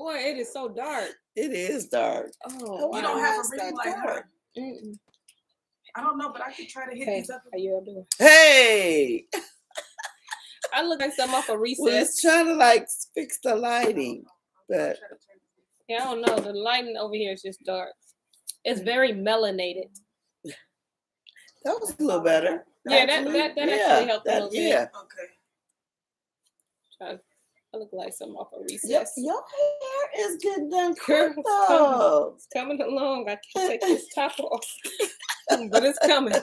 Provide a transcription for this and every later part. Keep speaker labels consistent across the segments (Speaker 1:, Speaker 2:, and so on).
Speaker 1: Boy, it is so dark.
Speaker 2: It is dark.
Speaker 1: Oh,
Speaker 3: You don't have a ring light, huh?
Speaker 1: Mm-mm.
Speaker 3: I don't know, but I could try to hit these up.
Speaker 1: How you doing?
Speaker 2: Hey!
Speaker 1: I look like something off a recess.
Speaker 2: Well, it's trying to like fix the lighting, but
Speaker 1: yeah, I don't know. The lighting over here is just dark. It's very melanated.
Speaker 2: That was a little better.
Speaker 1: Yeah, that actually helped a little bit.
Speaker 2: Yeah.
Speaker 1: Okay. I look like something off a recess.
Speaker 2: Yep, your hair is getting done
Speaker 1: Girl,
Speaker 2: quick though.
Speaker 1: it's coming along. I can't take this top off, but it's coming.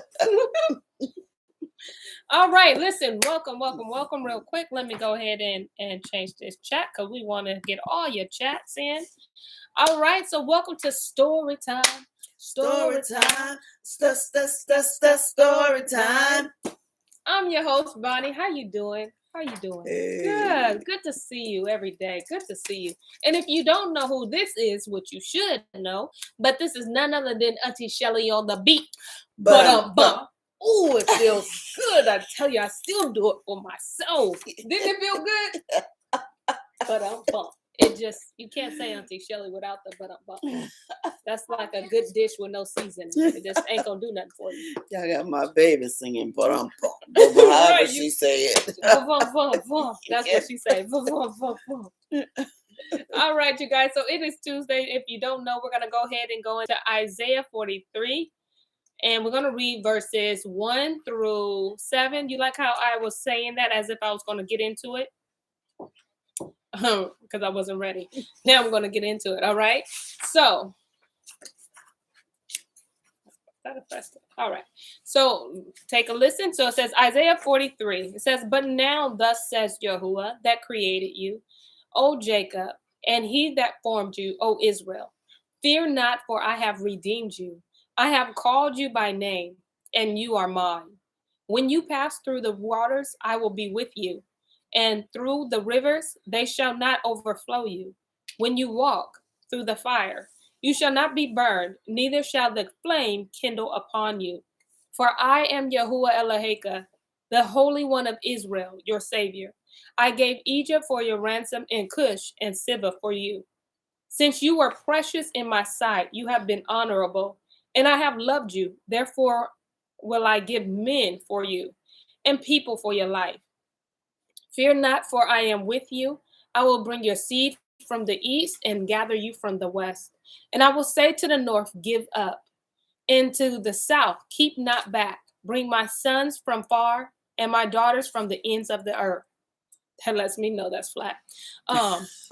Speaker 1: All right, listen, welcome real quick. Let me go ahead and change this chat because we want to get all your chats in. All right, so welcome to Story Time.
Speaker 2: Story time. Story time.
Speaker 1: I'm your host, Bonnie. How you doing?
Speaker 2: Hey.
Speaker 1: Good to see you every day. Good to see you. And if you don't know who this is, which you should know, but this is none other than Auntie Shelly on the beat. Bum. Oh, it feels good. I tell you, I still do it for myself. Didn't it feel good? Bum. It just, you can't say Auntie Shelly without the bum. That's like a good dish with no seasoning. It just ain't gonna do nothing for you.
Speaker 2: Y'all got my baby singing bum. However she say it.
Speaker 1: Bum. That's what she say. Bum. All right, you guys. So it is Tuesday. If you don't know, we're gonna go ahead and go into Isaiah 43. And we're going to read verses 1 through 7. You like how I was saying that as if I was going to get into it? Because I wasn't ready. Now I'm going to get into it. All right. So. All right. So take a listen. So it says Isaiah 43. It says, "But now thus says Yahuwah that created you, O Jacob, and he that formed you, O Israel. Fear not, for I have redeemed you. I have called you by name, and you are mine. When you pass through the waters, I will be with you, and through the rivers, they shall not overflow you. When you walk through the fire, you shall not be burned, neither shall the flame kindle upon you. For I am Yahuwah Eloheka, the Holy One of Israel, your Savior. I gave Egypt for your ransom, and Cush and Siva for you. Since you were precious in my sight, you have been honorable, and I have loved you. Therefore will I give men for you, and people for your life. Fear not, for I am with you. I will bring your seed from the east and gather you from the west. And I will say to the north, give up, and to the south, keep not back. Bring my sons from far, and my daughters from the ends of the earth." That lets me know that's flat.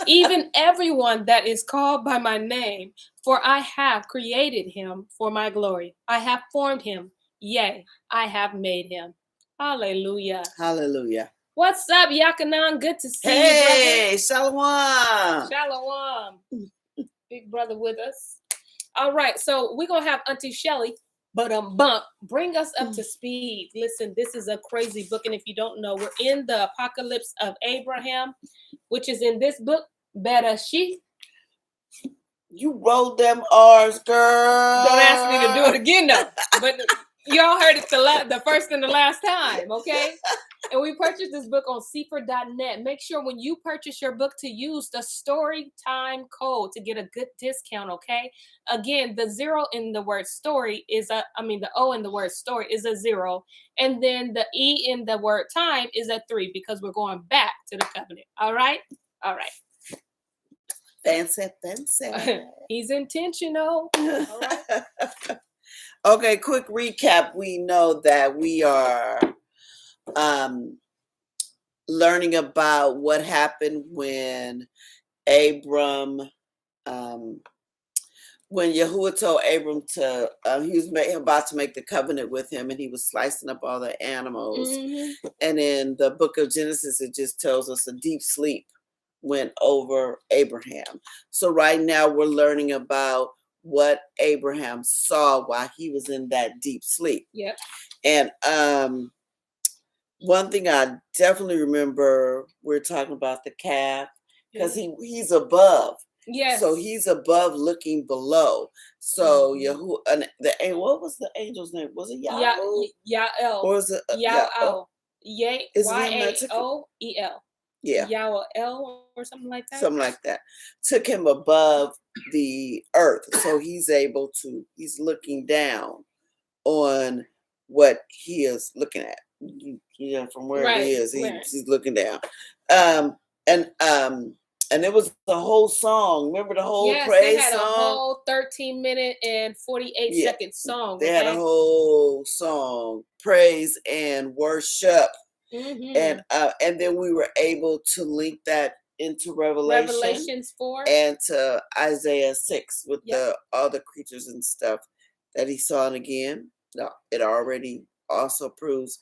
Speaker 1: "Even everyone that is called by my name, for I have created him for my glory. I have formed him. Yea, I have made him." Hallelujah.
Speaker 2: Hallelujah.
Speaker 1: What's up, Yakanan? Good to see you,
Speaker 2: Hey, Shalom.
Speaker 1: Shalom. Big brother with us. All right, so we're going to have Auntie Shelly, bring us up to speed. Listen, this is a crazy book, and if you don't know, we're in the Apocalypse of Abraham, which is in this book, Bereshit.
Speaker 2: You rolled them R's, girl.
Speaker 1: Don't ask me to do it again, though. But y'all heard it the first and the last time, okay? And we purchased this book on Sefer.net. Make sure when you purchase your book to use the story time code to get a good discount, okay? Again, the zero in the word story the O in the word story is a 0. And then the E in the word time is a 3 because we're going back to the covenant. All right? All right.
Speaker 2: Fancy.
Speaker 1: He's intentional. All right.
Speaker 2: Okay, quick recap. We know that we are learning about what happened when when Yahuwah told Abram to, he was about to make the covenant with him, and he was slicing up all the animals. Mm-hmm. And in the book of Genesis, it just tells us a deep sleep went over Abraham. So right now we're learning about what Abraham saw while he was in that deep sleep.
Speaker 1: Yep.
Speaker 2: And one thing I definitely remember, we're talking about the calf, because he's above.
Speaker 1: Yes.
Speaker 2: So he's above looking below. So Yahuwah, what was the angel's name? Was it Yael?
Speaker 1: Yael.
Speaker 2: Or was it
Speaker 1: Yael? Yael. Y-A-O-E-L.
Speaker 2: Yeah.
Speaker 1: Yao or something like that.
Speaker 2: Something like that. Took him above the earth. So he's looking down on what he is looking at. From where
Speaker 1: Right,
Speaker 2: it is,
Speaker 1: right.
Speaker 2: he's looking down. And it was the whole song. Remember the whole
Speaker 1: Yes,
Speaker 2: praise
Speaker 1: they had
Speaker 2: song?
Speaker 1: a whole 13-minute and 48-second song.
Speaker 2: They had a whole song, praise and worship.
Speaker 1: Mm-hmm.
Speaker 2: And then we were able to link that into
Speaker 1: Revelations 4
Speaker 2: and to Isaiah 6 with the all the creatures and stuff that he saw. And again, it already also proves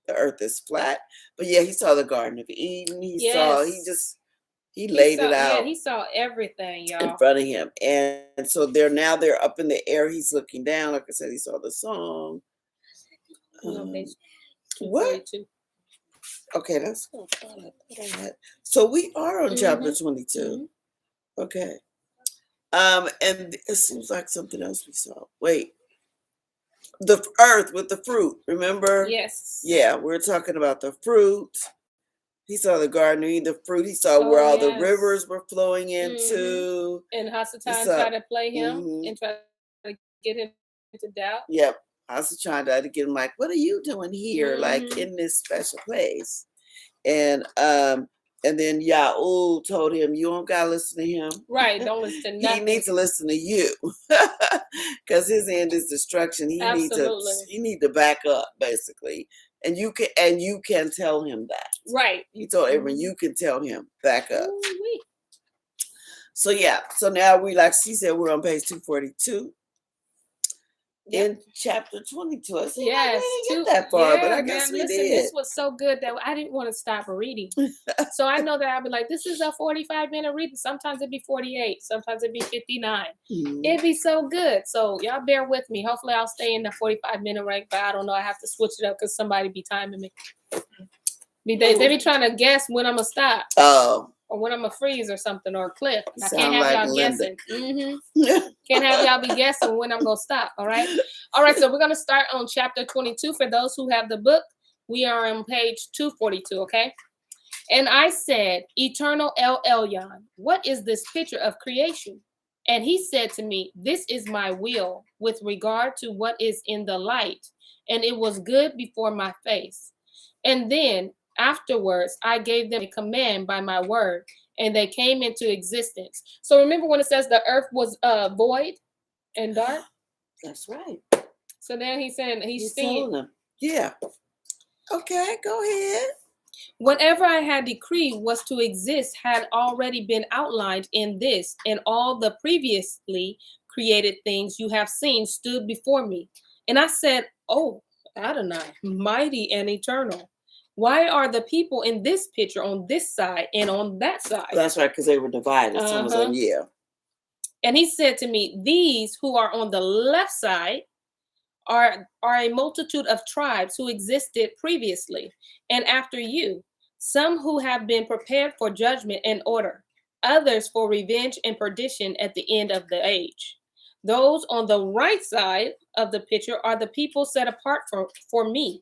Speaker 2: the earth is flat. But yeah, he saw the Garden of Eden. He laid it out.
Speaker 1: Yeah, he saw everything, y'all,
Speaker 2: in front of him. And so they're up in the air. He's looking down. Like I said, he saw the song. What? Okay, that's good. So we are on chapter 22. Mm-hmm. Okay. And it seems like something else we saw. Wait. The earth with the fruit, remember?
Speaker 1: Yes.
Speaker 2: Yeah, we're talking about the fruit. He saw the garden of Eden, the fruit. He saw where all the rivers were flowing into.
Speaker 1: And Hasatan tried to play him and try to get him into doubt.
Speaker 2: Yep. Hasatan tried to get him like, what are you doing here? Like in this special place. And then Yaul told him, you don't gotta listen to him.
Speaker 1: Right, don't listen to nothing.
Speaker 2: He needs to listen to you. Because his end is destruction. He needs to back up, basically. And you can tell him that. Right. He told everyone, you can tell him, back up. Ooh-wee. So yeah, so now like she said, we're on page 242. In chapter 22. I said, yes, I didn't get that far, but I guess we did.
Speaker 1: This was so good that I didn't want to stop reading. So I know that I'll be like, this is a 45-minute reading. Sometimes it'd be 48. Sometimes it'd be 59. Mm-hmm. It'd be so good. So y'all bear with me. Hopefully I'll stay in the 45-minute rank, but I don't know. I have to switch it up because somebody be timing me. They be trying to guess when I'm going to stop. Oh. Or when I'm a freeze or something or a clip. I can't have y'all guessing. Can't have y'all be guessing when I'm going to stop. All right. All right. So we're going to start on chapter 22. For those who have the book, we are on page 242. Okay. And I said, Eternal El Elyon, what is this picture of creation? And he said to me, this is my will with regard to what is in the light. And it was good before my face. And then afterwards, I gave them a command by my word, and they came into existence. So remember when it says the earth was void and dark?
Speaker 2: That's right.
Speaker 1: So now he's saying he's
Speaker 2: telling them. Yeah. Okay, go ahead.
Speaker 1: Whatever I had decreed was to exist had already been outlined in this, and all the previously created things you have seen stood before me. And I said, oh, Adonai, mighty and eternal. Why are the people in this picture on this side and on that side?
Speaker 2: That's right, because they were divided. So was on, yeah.
Speaker 1: And he said to me, these who are on the left side are a multitude of tribes who existed previously and after you, some who have been prepared for judgment and order, others for revenge and perdition at the end of the age. Those on the right side of the picture are the people set apart for me.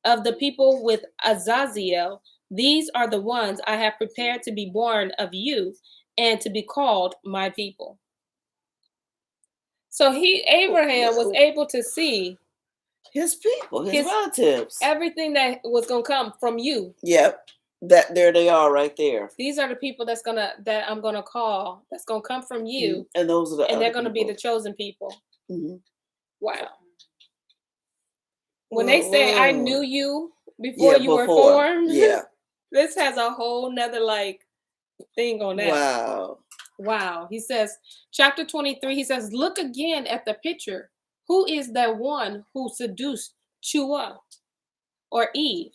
Speaker 1: Of the people with Azazel, these are the ones I have prepared to be born of you and to be called my people. So Abraham was able to see
Speaker 2: his people, his relatives,
Speaker 1: everything that was going to come from you.
Speaker 2: Yep. There they are right there.
Speaker 1: These are the people that I'm going to call, that's going to come from you.
Speaker 2: Mm-hmm. And those are
Speaker 1: they're going to be the chosen people.
Speaker 2: Mm-hmm.
Speaker 1: Wow. When they say I knew you before you were formed, this has a whole nother thing on that. Wow. He says, chapter 23, he says, look again at the picture. Who is that one who seduced Chua or Eve?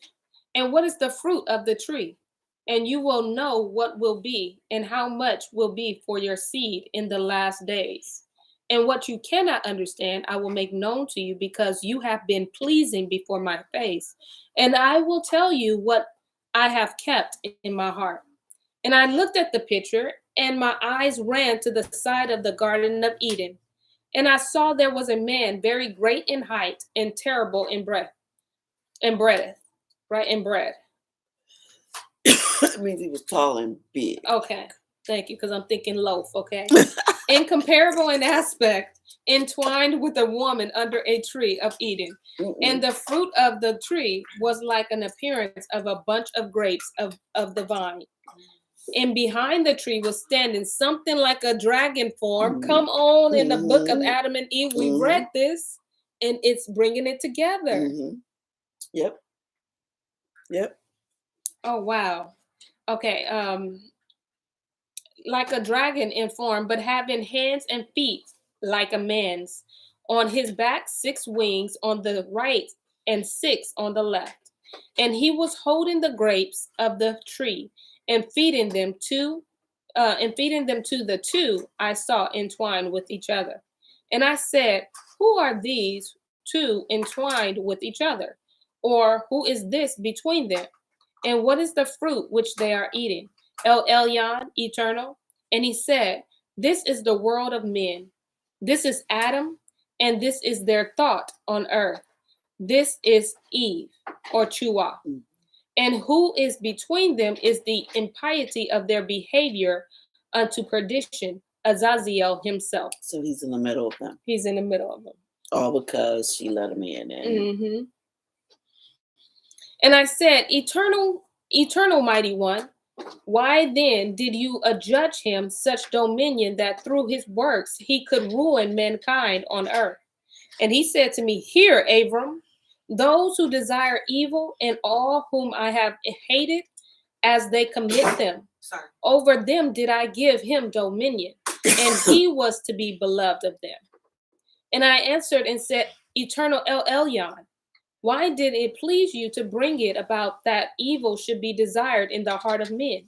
Speaker 1: And what is the fruit of the tree? And you will know what will be and how much will be for your seed in the last days. And what you cannot understand, I will make known to you because you have been pleasing before my face. And I will tell you what I have kept in my heart. And I looked at the picture, and my eyes ran to the side of the Garden of Eden. And I saw there was a man very great in height and terrible in breadth.
Speaker 2: It means he was tall and big.
Speaker 1: Okay. Thank you, because I'm thinking loaf, okay? Incomparable in aspect, entwined with a woman under a tree of Eden. And the fruit of the tree was like an appearance of a bunch of grapes of the vine. And behind the tree was standing something like a dragon form. Come on, in the book of Adam and Eve, we read this, and it's bringing it together.
Speaker 2: Yep.
Speaker 1: Oh, wow. Okay. Like a dragon in form, but having hands and feet like a man's. On his back, 6 wings on the right and 6 on the left. And he was holding the grapes of the tree and feeding them to the 2 I saw entwined with each other. And I said, who are these 2 entwined with each other? Or who is this between them? And what is the fruit which they are eating? El Elyon, eternal. And he said, this is the world of men. This is Adam, and this is their thought on earth. This is Eve, or Chua. And who is between them is the impiety of their behavior unto perdition, Azazel himself.
Speaker 2: So he's in the middle of them.
Speaker 1: He's in the middle of them.
Speaker 2: All because she let him in. And
Speaker 1: And I said, eternal mighty one, why then did you adjudge him such dominion that through his works he could ruin mankind on earth? And he said to me, hear, Abram, those who desire evil and all whom I have hated as they commit them, over them did I give him dominion, and he was to be beloved of them. And I answered and said, eternal El Elyon, why did it please you to bring it about that evil should be desired in the heart of men?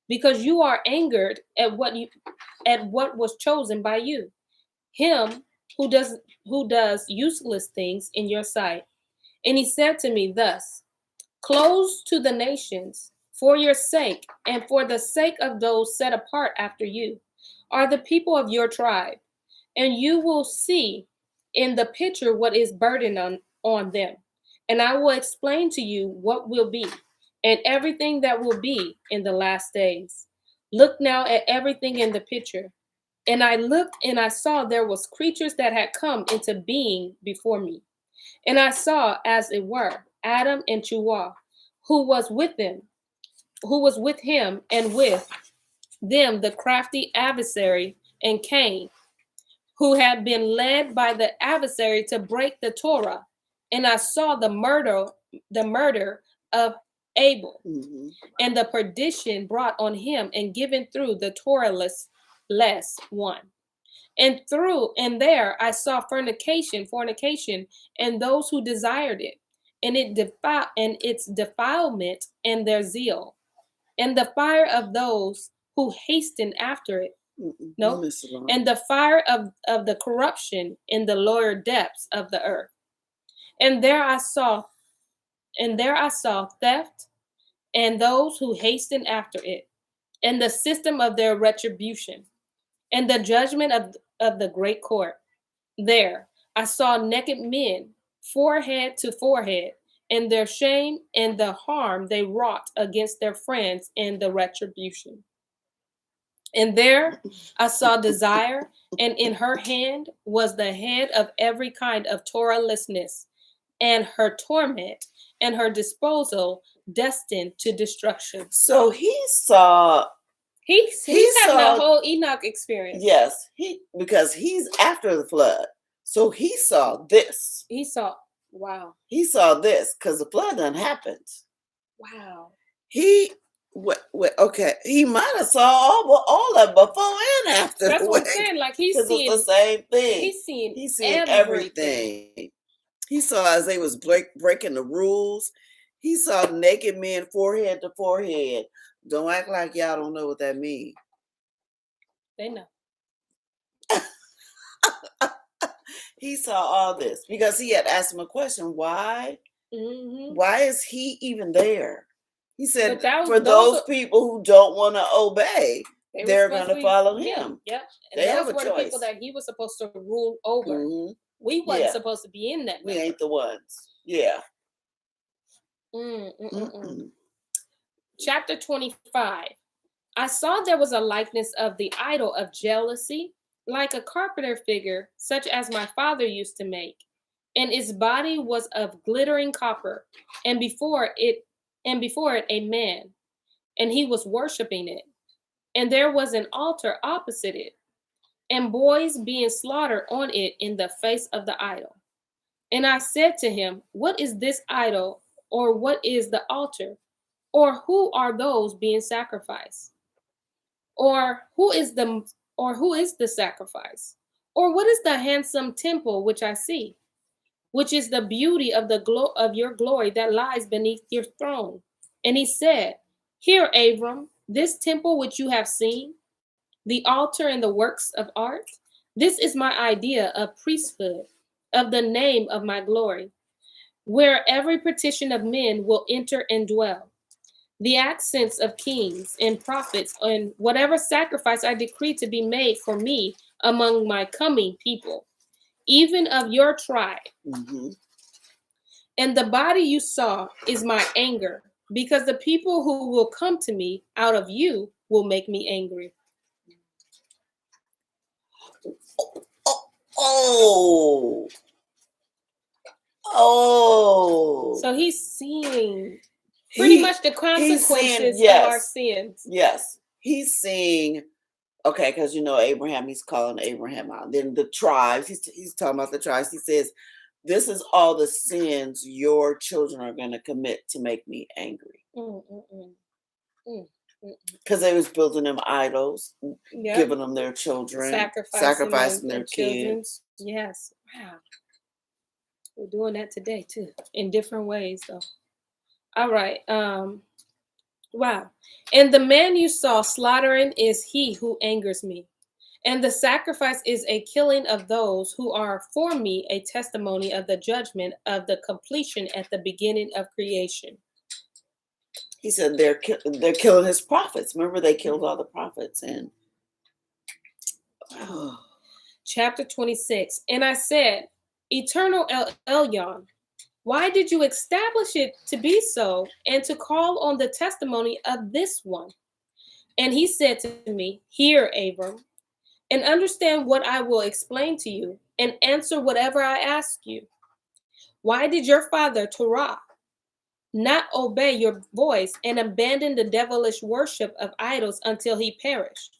Speaker 1: Because you are angered at what was chosen by you, him who does useless things in your sight. And he said to me thus, close to the nations for your sake and for the sake of those set apart after you are the people of your tribe, and you will see in the picture what is burdened on them. And I will explain to you what will be, and everything that will be in the last days. Look now at everything in the picture. And I looked, and I saw there was creatures that had come into being before me. And I saw, as it were, Adam and Chua, who was with him, and with them the crafty adversary and Cain, who had been led by the adversary to break the Torah. And I saw the murder of Abel, and the perdition brought on him and given through the Torahless one. And there I saw fornication, and those who desired it, and its defilement and their zeal, and the fire of those who hasten after it. No, and the fire of the corruption in the lower depths of the earth. And there I saw theft, and those who hasten after it, and the system of their retribution, and the judgment of the great court. There I saw naked men, forehead to forehead, and their shame and the harm they wrought against their friends in the retribution. And there I saw desire, and in her hand was the head of every kind of Torahlessness, and her torment and her disposal destined to destruction.
Speaker 2: So he saw.
Speaker 1: He's having a whole Enoch experience.
Speaker 2: Yes, because he's after the flood. So he saw this.
Speaker 1: Wow.
Speaker 2: He saw this because the flood done happened.
Speaker 1: Wow.
Speaker 2: Okay, he might have saw all of it before and after.
Speaker 1: That's what I'm saying. Like he's seeing
Speaker 2: the same thing.
Speaker 1: He's
Speaker 2: seeing everything. He saw as they was breaking the rules. He saw naked men forehead to forehead. Don't act like y'all don't know what that means.
Speaker 1: They know.
Speaker 2: He saw all this because he had asked him a question. Why? Why is he even there? He said, for those people who don't want to obey, they're going to follow him.
Speaker 1: Yep. And those were the people that he was supposed to rule over. We wasn't supposed to be in that.
Speaker 2: We ain't the ones. Yeah.
Speaker 1: Chapter 25. I saw there was a likeness of the idol of jealousy, like a carpenter figure, such as my father used to make. And its body was of glittering copper, and before it a man, and he was worshiping it. And there was an altar opposite it, and boys being slaughtered on it in the face of the idol. And I said to him, what is this idol, or what is the altar, or who are those being sacrificed? Or who is the sacrifice? Or what is the handsome temple which I see, which is the beauty of of your glory that lies beneath your throne? And he said, hear, Abram, this temple which you have seen, the altar and the works of art, this is my idea of priesthood, of the name of my glory, where every petition of men will enter and dwell. The accents of kings and prophets, and whatever sacrifice I decree to be made for me among my coming people, even of your tribe.
Speaker 2: Mhm.
Speaker 1: And the body you saw is my anger, because the people who will come to me out of you will make me angry.
Speaker 2: Oh.
Speaker 1: So he's seeing pretty much the consequences of our sins.
Speaker 2: Yes. He's seeing, okay, because Abraham, he's calling Abraham out. Then the tribes, he's talking about the tribes. He says, this is all the sins your children are going to commit to make me angry. Because they was building them idols, giving them their children, sacrificing their kids.
Speaker 1: Yes. Wow. We're doing that today too, in different ways though. All right. Wow. And the man you saw slaughtering is he who angers me. And the sacrifice is a killing of those who are for me a testimony of the judgment of the completion at the beginning of creation.
Speaker 2: He said they're killing his prophets. Remember, they killed all the prophets. And
Speaker 1: Chapter 26. And I said, Eternal Elyon, why did you establish it to be so, and to call on the testimony of this one? And he said to me, hear, Abram, and understand what I will explain to you, and answer whatever I ask you. Why did your father Terah not obey your voice and abandon the devilish worship of idols until he perished,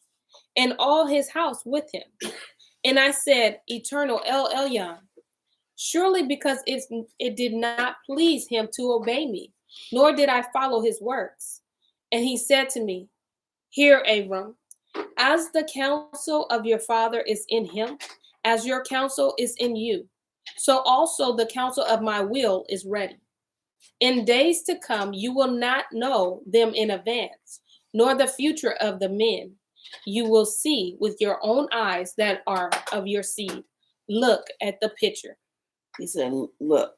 Speaker 1: and all his house with him? And I said, Eternal Elyon, surely because it did not please him to obey me, nor did I follow his works. And he said to me, hear, Abram, as the counsel of your father is in him, as your counsel is in you, so also the counsel of my will is ready. In days to come, you will not know them in advance, nor the future of the men. You will see with your own eyes that are of your seed. Look at the picture.
Speaker 2: He said, look.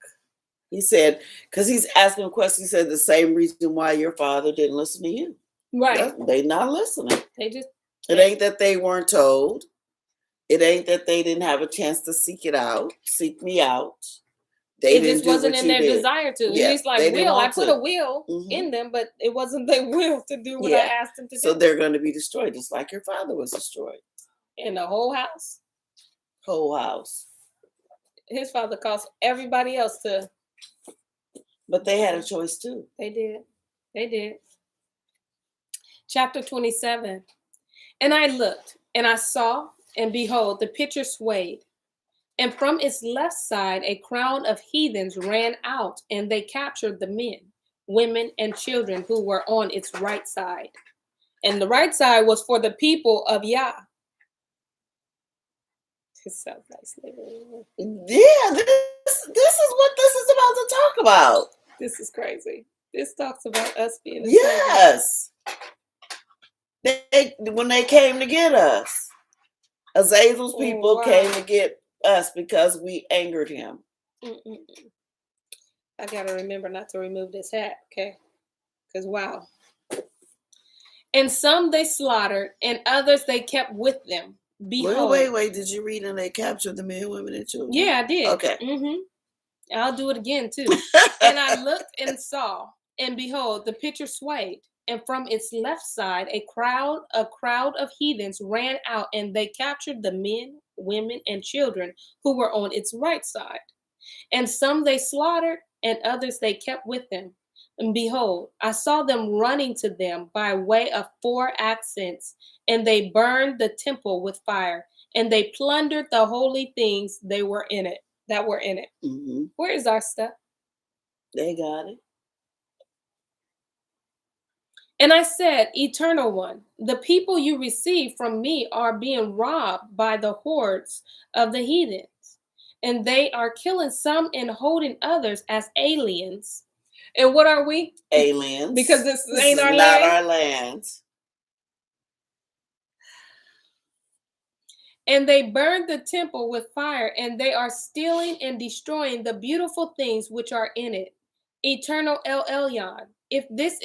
Speaker 2: He said, because he's asking a question, he said the same reason why your father didn't listen to you.
Speaker 1: Right.
Speaker 2: They not listening.
Speaker 1: It
Speaker 2: ain't that they weren't told. It ain't that they didn't have a chance to seek me out. They
Speaker 1: it just wasn't in their desire to.
Speaker 2: Yeah,
Speaker 1: He's like, I put a will in them, but it wasn't their will to do what I asked them to do.
Speaker 2: So they're going to be destroyed, just like your father was destroyed.
Speaker 1: In the whole house.
Speaker 2: Whole house.
Speaker 1: His father caused everybody else to.
Speaker 2: But they had a choice too.
Speaker 1: They did. Chapter 27. And I looked, and I saw, and behold, the pitcher swayed. And from its left side, a crowd of heathens ran out, and they captured the men, women, and children who were on its right side. And the right side was for the people of Yah. This sounds like slavery.
Speaker 2: Yeah, this is what this is about to talk about.
Speaker 1: This is crazy. This talks about us being
Speaker 2: yes. When they came to get us, Azazel's people came to get us because we angered him.
Speaker 1: I gotta remember not to remove this hat, okay? Because wow. And some they slaughtered, and others they kept with them. Behold.
Speaker 2: Wait. Did you read and they captured the men, women, and children?
Speaker 1: Yeah, I did.
Speaker 2: Okay.
Speaker 1: I'll do it again too. And I looked and saw, and behold, the pitcher swayed, and from its left side a crowd of heathens ran out, and they captured the men, women, and children who were on its right side. And some they slaughtered, and others they kept with them. And behold, I saw them running to them by way of 4 accents, and they burned the temple with fire, and they plundered the holy things that were in it.
Speaker 2: Mm-hmm.
Speaker 1: Where is our stuff?
Speaker 2: They got it.
Speaker 1: And I said, Eternal One, the people you receive from me are being robbed by the hordes of the heathens, and they are killing some and holding others as aliens. And what are we?
Speaker 2: Aliens.
Speaker 1: Because this ain't
Speaker 2: is
Speaker 1: our
Speaker 2: not
Speaker 1: land.
Speaker 2: our land.
Speaker 1: And they burned the temple with fire, and they are stealing and destroying the beautiful things which are in it. Eternal alllllll, if this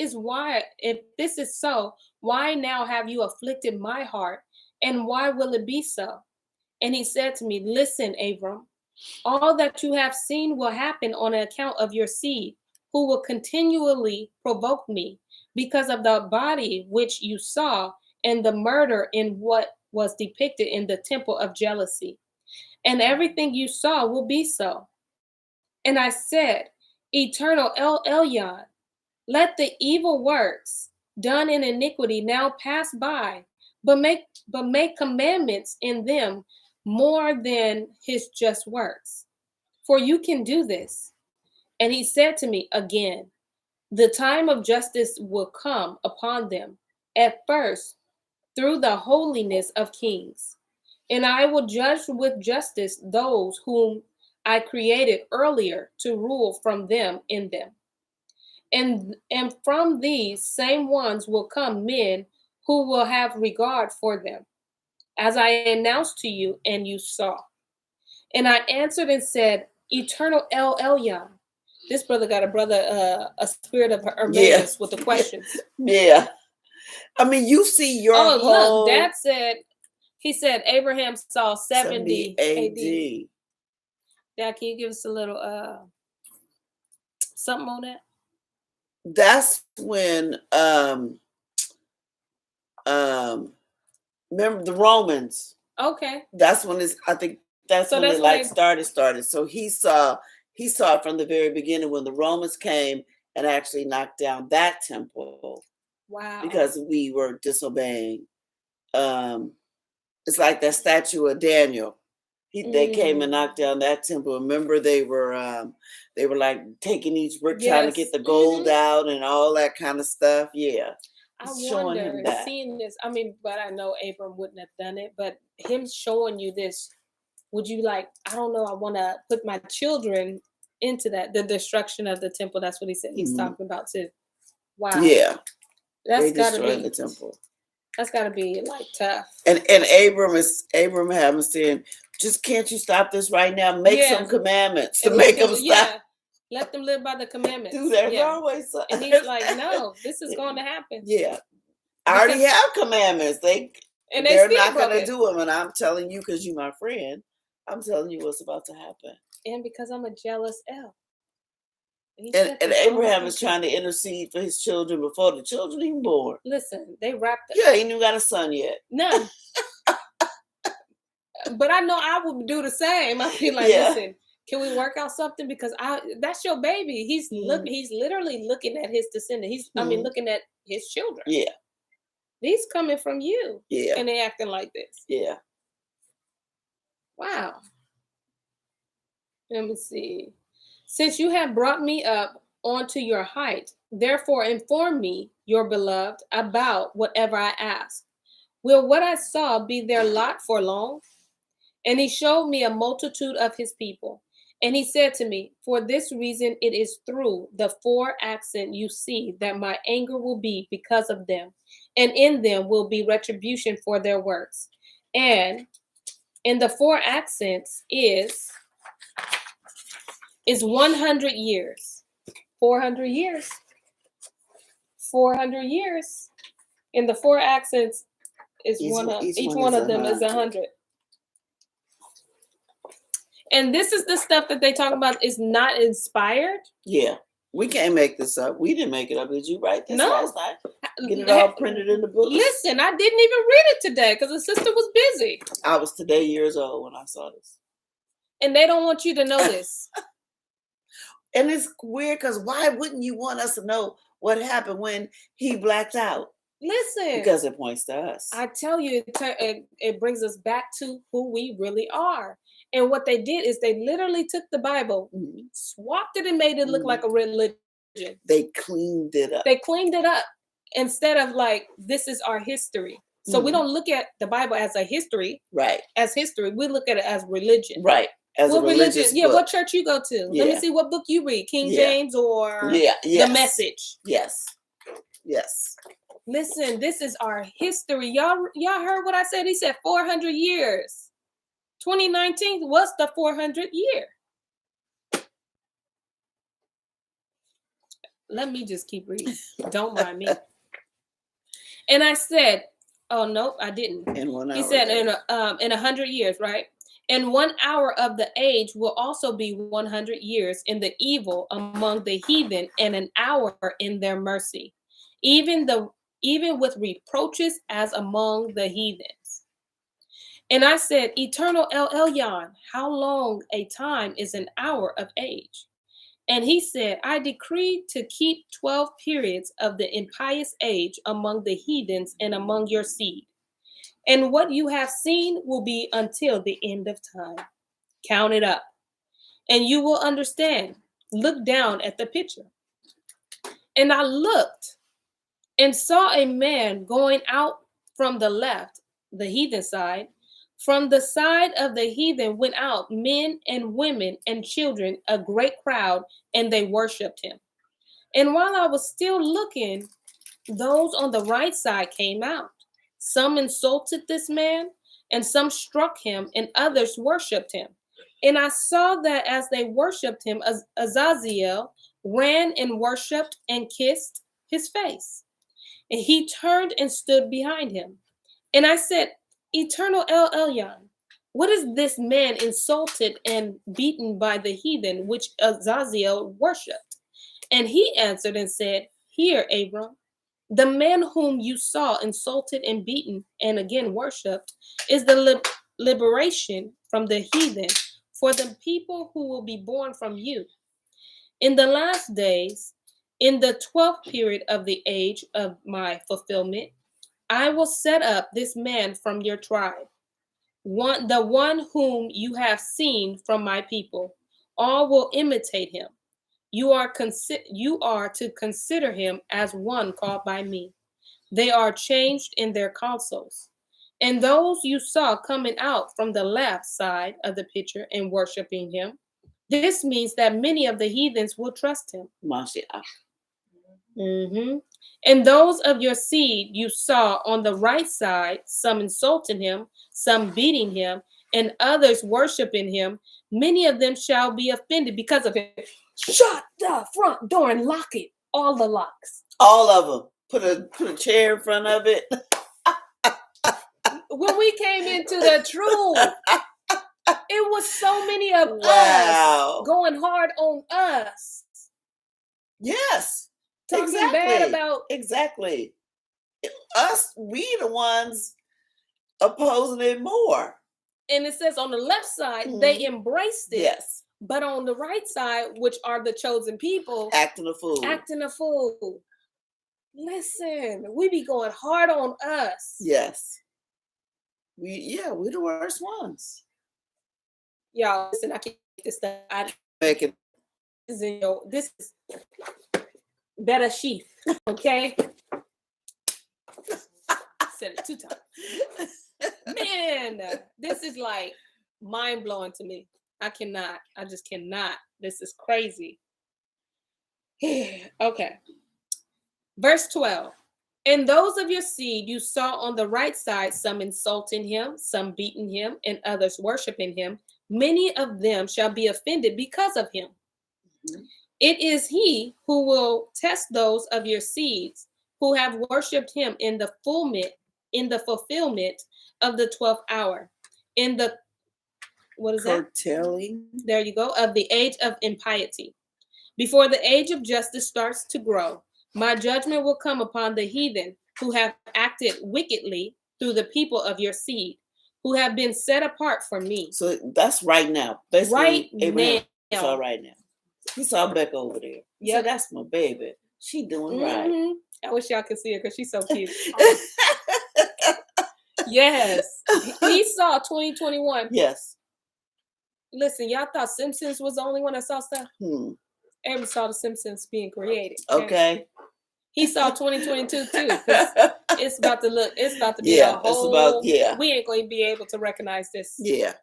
Speaker 1: is so, why now have you afflicted my heart, and why will it be so? And he said to me, listen, Abram, all that you have seen will happen on account of your seed, who will continually provoke me, because of the body which you saw, and the murder in what was depicted in the temple of jealousy. And everything you saw will be so. And I said, Eternal alllllll, let the evil works done in iniquity now pass by, but make commandments in them more than his just works. For you can do this. And he said to me again, the time of justice will come upon them, at first through the holiness of kings. And I will judge with justice those whom I created earlier to rule from them in them. And from these same ones will come men who will have regard for them, as I announced to you and you saw. And I answered and said, Eternal alllllll. This brother got a spirit of Hermanus with the questions.
Speaker 2: Yeah. I mean, you see your whole...
Speaker 1: look, Dad said, he said Abraham saw 70 AD. Dad, can you give us a little something on that?
Speaker 2: That's when remember the Romans.
Speaker 1: Okay.
Speaker 2: That's when I think that's when it like started. So he saw it from the very beginning when the Romans came and actually knocked down that temple.
Speaker 1: Wow.
Speaker 2: Because we were disobeying. It's like that statue of Daniel. They came and knocked down that temple. Remember, they were like taking each brick, trying to get the gold out and all that kind of stuff. Yeah.
Speaker 1: I wonder, seeing this, I mean, but I know Abram wouldn't have done it, but him showing you this, would you like, I don't know, I want to put my children into that, the destruction of the temple. That's what he said he's talking about too. Wow.
Speaker 2: Yeah.
Speaker 1: That's got to be
Speaker 2: the temple.
Speaker 1: That's got to be like tough.
Speaker 2: And Abram having saying, just can't you stop this right now? Make some commandments to make them stop.
Speaker 1: Yeah. Let them live by the commandments.
Speaker 2: Do that wrong way, son.
Speaker 1: And he's like, no, this is going to happen.
Speaker 2: Yeah. I already have commandments. They're not going to do them. And I'm telling you, because you're my friend, I'm telling you what's about to happen.
Speaker 1: And because I'm a jealous elf.
Speaker 2: And Abraham is trying to intercede for his children before the children even born.
Speaker 1: Listen, they wrapped up.
Speaker 2: Yeah, he ain't even got a son yet.
Speaker 1: None. But I know I would do the same. I'd be like, listen, can we work out something? Because that's your baby. He's literally looking at his descendant. Looking at his children.
Speaker 2: Yeah.
Speaker 1: These coming from you.
Speaker 2: Yeah.
Speaker 1: And they acting like this.
Speaker 2: Yeah.
Speaker 1: Wow. Let me see. Since you have brought me up onto your height, therefore inform me, your beloved, about whatever I ask. Will what I saw be their lot for long? And he showed me a multitude of his people. And he said to me, for this reason it is through the 4 accent you see that my anger will be because of them, and in them will be retribution for their works. And in the 4 accents is 100 years. 400 years. 400 years. In the 4 accents is each one of them is 100. And this is the stuff that they talk about is not inspired.
Speaker 2: Yeah. We can't make this up. We didn't make it up. Did you write this
Speaker 1: No.
Speaker 2: last night? Get it all printed in the book.
Speaker 1: Listen, I didn't even read it today because the sister was busy.
Speaker 2: I was today years old when I saw this.
Speaker 1: And they don't want you to know this.
Speaker 2: And it's weird because why wouldn't you want us to know what happened when he blacked out?
Speaker 1: Listen.
Speaker 2: Because it points to us.
Speaker 1: I tell you, it brings us back to who we really are. And what they did is they literally took the Bible, swapped it and made it look like a religion.
Speaker 2: They cleaned it up.
Speaker 1: They cleaned it up instead of like, this is our history. So we don't look at the Bible as a history.
Speaker 2: Right.
Speaker 1: As history. We look at it as religion.
Speaker 2: Right. As
Speaker 1: what
Speaker 2: a religious
Speaker 1: religion?
Speaker 2: book.
Speaker 1: What church you go to?
Speaker 2: Yeah.
Speaker 1: Let me see what book you read. King James or The Message?
Speaker 2: Yes. Yes.
Speaker 1: Listen, this is our history. Y'all heard what I said? He said 400 years. 2019 was the 400th year. Let me just keep reading. Don't mind me. And I said, oh, no, I didn't.
Speaker 2: In 1 hour.
Speaker 1: He said in 100 years, right? And 1 hour of the age will also be 100 years in the evil among the heathen and an hour in their mercy. Even with reproaches as among the heathens. And I said, Eternal alllllll, how long a time is an hour of age? And he said, I decree to keep 12 periods of the impious age among the heathens and among your seed. And what you have seen will be until the end of time. Count it up, and you will understand. Look down at the picture. And I looked and saw a man going out from the left, the heathen side. From the side of the heathen went out men and women and children, a great crowd, and they worshiped him. And while I was still looking, those on the right side came out. Some insulted this man, and some struck him, and others worshiped him. And I saw that as they worshiped him, Azazel ran and worshiped and kissed his face. And he turned and stood behind him. And I said, Eternal alllllll, what is this man insulted and beaten by the heathen, which Azazel worshipped? And he answered and said, Hear, Abram, the man whom you saw insulted and beaten and again worshipped is the liberation from the heathen for the people who will be born from you. In the last days, in the 12th period of the age of my fulfillment, I will set up this man from your tribe, the one whom you have seen from my people. All will imitate him. You are to consider him as one called by me. They are changed in their counsels. And those you saw coming out from the left side of the picture and worshiping him, this means that many of the heathens will trust him. And those of your seed you saw on the right side, some insulting him, some beating him, and others worshiping him, many of them shall be offended because of him. Shut the front door and lock it. All the locks.
Speaker 2: All of them. Put a chair in front of it.
Speaker 1: When we came into the truth, it was so many of us going hard on us.
Speaker 2: Yes.
Speaker 1: Talking bad about
Speaker 2: us, we the ones opposing it more.
Speaker 1: And it says on the left side, they embraced it.
Speaker 2: Yes.
Speaker 1: But on the right side, which are the chosen people,
Speaker 2: acting a fool.
Speaker 1: Listen, we be going hard on us.
Speaker 2: Yes. We're the worst ones.
Speaker 1: Y'all, listen, I can't make this stuff. I
Speaker 2: make it.
Speaker 1: This is better sheath, okay? Said it 2 times. Man, this is like mind-blowing to me. I just cannot. This is crazy. Okay. Verse 12. And those of your seed you saw on the right side, some insulting him, some beating him, and others worshiping him. Many of them shall be offended because of him. It is he who will test those of your seeds who have worshipped him in the fulfillment of the 12th hour, in the
Speaker 2: curtailing.
Speaker 1: There you go, of the age of impiety. Before the age of justice starts to grow, my judgment will come upon the heathen who have acted wickedly through the people of your seed, who have been set apart for me.
Speaker 2: So that's right now. Basically,
Speaker 1: Right
Speaker 2: Abraham
Speaker 1: now.
Speaker 2: saw right now. He saw Becca over there. He said, that's my baby. She doing right.
Speaker 1: I wish y'all could see her because she's so cute. Yes. He saw 2021.
Speaker 2: Yes.
Speaker 1: Listen, y'all thought Simpsons was the only one that saw stuff? Everybody saw the Simpsons being created.
Speaker 2: Okay.
Speaker 1: He saw 2022 too. It's about to look, it's about to be
Speaker 2: Yeah,
Speaker 1: a whole,
Speaker 2: it's about, yeah.
Speaker 1: We ain't going to be able to recognize this.
Speaker 2: Yeah.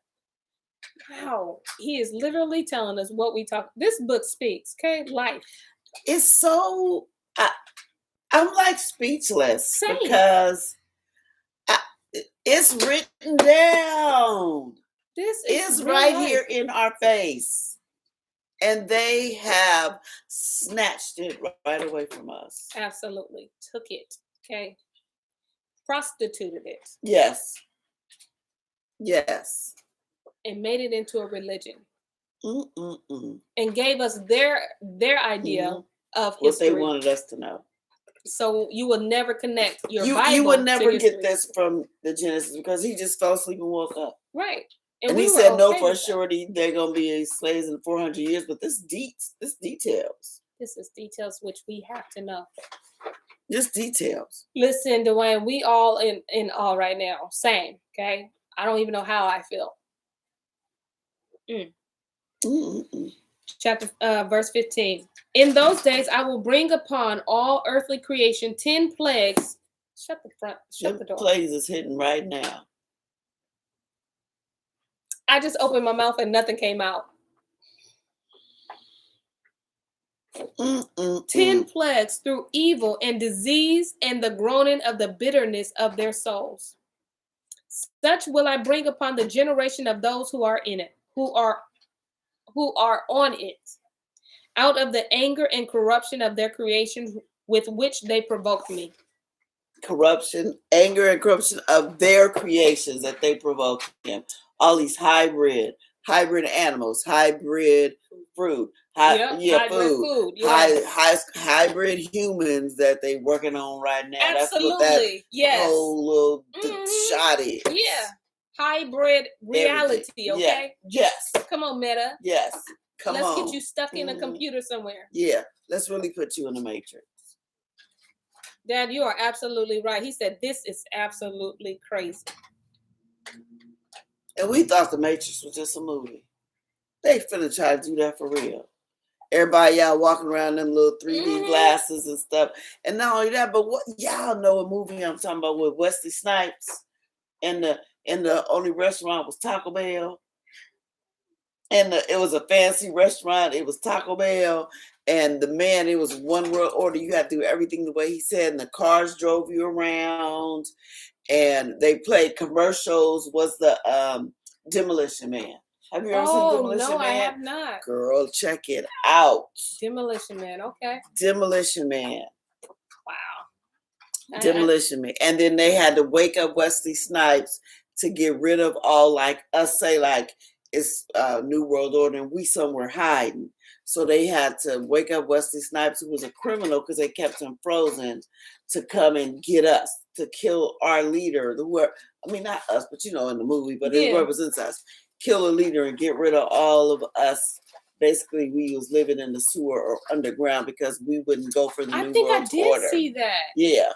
Speaker 1: Wow. He is literally telling us what we talk. This book speaks, okay? Life.
Speaker 2: It's so, I'm like speechless.
Speaker 1: Same.
Speaker 2: Because it's written down.
Speaker 1: This
Speaker 2: is
Speaker 1: real
Speaker 2: right
Speaker 1: life.
Speaker 2: here in our face. And they have snatched it right away from us.
Speaker 1: Absolutely. Took it. Okay. Prostituted it.
Speaker 2: Yes. Yes.
Speaker 1: And made it into a religion. And gave us their idea of history.
Speaker 2: What they wanted us to know.
Speaker 1: So you will never connect your Bible.
Speaker 2: You would never
Speaker 1: to
Speaker 2: get this from the Genesis because he just fell asleep and woke up.
Speaker 1: Right.
Speaker 2: And he said, no, for surety they're going to be slaves in 400 years. But this details.
Speaker 1: This is details which we have to know.
Speaker 2: Just details.
Speaker 1: Listen, Dwayne, we all in awe right now. Same, okay? I don't even know how I feel. Chapter verse 15. In those days I will bring upon all earthly creation 10 plagues. Shut the door.
Speaker 2: Plagues is hidden right now.
Speaker 1: I just opened my mouth and nothing came out. 10 plagues through evil and disease and the groaning of the bitterness of their souls. Such will I bring upon the generation of those who are in it, who are on it, out of the anger and corruption of their creation with which they provoked me.
Speaker 2: Corruption, anger, and corruption of their creations that they provoked him. All these hybrid animals, hybrid fruit, food. Hybrid humans that they working on right now.
Speaker 1: Absolutely.
Speaker 2: That's what that whole little shot is.
Speaker 1: Yeah. Hybrid reality, okay?
Speaker 2: Yes.
Speaker 1: Come on, Meta.
Speaker 2: Yes.
Speaker 1: Let's get you stuck in a computer somewhere.
Speaker 2: Yeah. Let's really put you in the matrix.
Speaker 1: Dad, you are absolutely right. He said, this is absolutely crazy.
Speaker 2: And we thought the Matrix was just a movie. They finna try to do that for real. Everybody y'all walking around them little 3D glasses and stuff. And not only that, but what y'all know a movie I'm talking about with Wesley Snipes and the only restaurant was Taco Bell. And it was a fancy restaurant. It was Taco Bell. And the man, it was one world order. You had to do everything the way he said. And the cars drove you around. And they played commercials. Was the Demolition Man. Have you ever seen Demolition Man?
Speaker 1: No, I have not.
Speaker 2: Girl, check it out.
Speaker 1: Demolition Man, okay.
Speaker 2: Demolition Man.
Speaker 1: Wow.
Speaker 2: Demolition Man. And then they had to wake up Wesley Snipes to get rid of all, like, us say, like, it's New World Order and we somewhere hiding. So they had to wake up Wesley Snipes, who was a criminal because they kept him frozen, to come and get us, to kill our leader. I mean, not us, but in the movie, but it represents us. Kill a leader and get rid of all of us. Basically, we was living in the sewer or underground because we wouldn't go for the New World Order. I think I did
Speaker 1: see that.
Speaker 2: Yeah.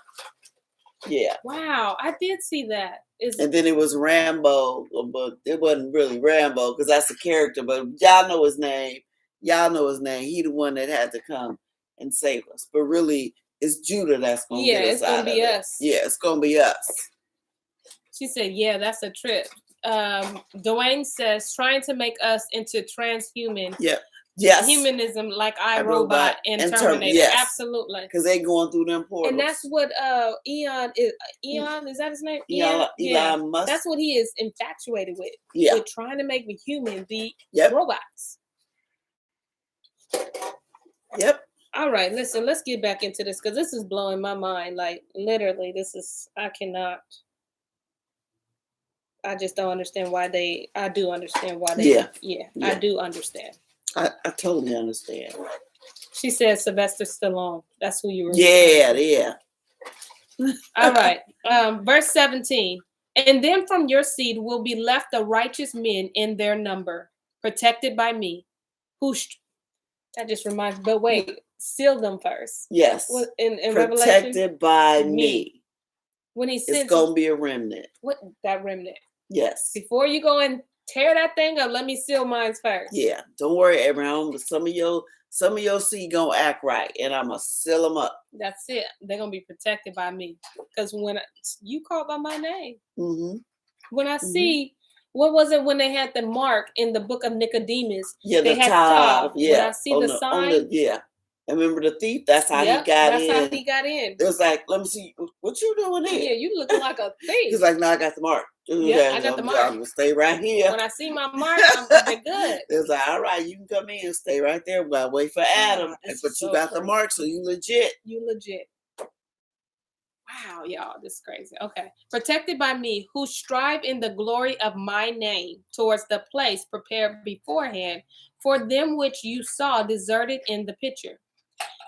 Speaker 2: Yeah.
Speaker 1: Wow, I did see that.
Speaker 2: And then it was Rambo, but it wasn't really Rambo because that's a character. But y'all know his name. He the one that had to come and save us. But really, it's Judah that's going to get us out of it. Yeah, it's going to be us. Yeah, it's going to be us.
Speaker 1: She said, yeah, that's a trip. Dwayne says, trying to make us into transhuman.
Speaker 2: Yeah. Yes.
Speaker 1: Humanism like iRobot and Terminator. Yes. Absolutely.
Speaker 2: Because they going through them portals.
Speaker 1: And that's what Elon is. Elon, is that his name?
Speaker 2: Elon Musk.
Speaker 1: That's what he is infatuated with.
Speaker 2: Yeah.
Speaker 1: With trying to make the human be robots.
Speaker 2: Yep.
Speaker 1: All right, listen, let's get back into this because this is blowing my mind. Like, literally, I cannot. I just don't understand why I do understand why they.
Speaker 2: Yeah.
Speaker 1: I do understand.
Speaker 2: I totally understand.
Speaker 1: She said Sylvester Stallone. That's who you were.
Speaker 2: Yeah.
Speaker 1: All right. Verse 17. And then from your seed will be left the righteous men in their number, protected by me. That just reminds me, but wait, seal them first.
Speaker 2: Yes.
Speaker 1: In
Speaker 2: protected
Speaker 1: Revelation?
Speaker 2: by me.
Speaker 1: When he sends,
Speaker 2: it's going to be a remnant.
Speaker 1: What? That remnant.
Speaker 2: Yes.
Speaker 1: Before you go and tear that thing up, let me seal mine first.
Speaker 2: Yeah. Don't worry, Abraham. But some of your seed going to act right, and I'm going to seal them up.
Speaker 1: That's it. They're going to be protected by me. Because when you call by my name, when I see, what was it when they had the mark in the book of Nicodemus?
Speaker 2: Yeah,
Speaker 1: they
Speaker 2: the
Speaker 1: had
Speaker 2: top. Yeah.
Speaker 1: When I see the sign.
Speaker 2: I remember the thief. That's how he got in.
Speaker 1: That's how he got in.
Speaker 2: It was like, let me see, what you doing here?
Speaker 1: Yeah, you looking like a thief.
Speaker 2: He's like, no, I got the mark.
Speaker 1: Yeah, I got the mark.
Speaker 2: I'm going to stay right here.
Speaker 1: When I see my mark, I'm good.
Speaker 2: It was like, all right, you can come in and stay right there. We got to wait for Adam. But you got the mark, so you legit.
Speaker 1: You legit. Wow, y'all, this is crazy. Okay. Protected by me, who strive in the glory of my name towards the place prepared beforehand for them which you saw deserted in the picture.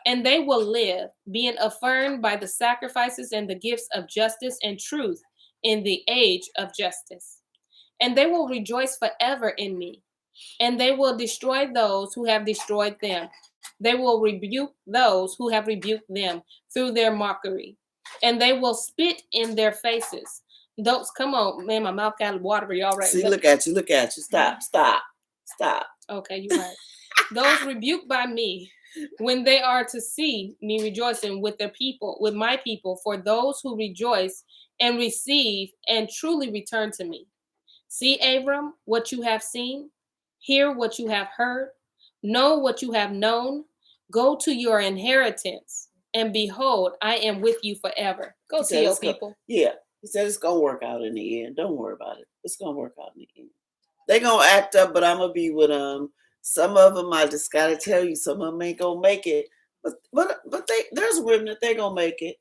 Speaker 1: And they will live, being affirmed by the sacrifices and the gifts of justice and truth in the age of justice. And they will rejoice forever in me. And they will destroy those who have destroyed them. They will rebuke those who have rebuked them through their mockery. And they will spit in their faces. Those, come on, man, my mouth got watery already.
Speaker 2: See, look at you. Stop.
Speaker 1: Okay, you're right. Those rebuked by me, when they are to see me rejoicing with with my people, for those who rejoice and receive and truly return to me. See, Abram, what you have seen, hear what you have heard, know what you have known, go to your inheritance, and behold, I am with you forever. Go to your people.
Speaker 2: He said it's going to work out in the end. Don't worry about it. It's going to work out in the end. They're going to act up, but I'm going to be with them. Some of them, I just got to tell you, some of them ain't going to make it. But there's a remnant, they're going to make it.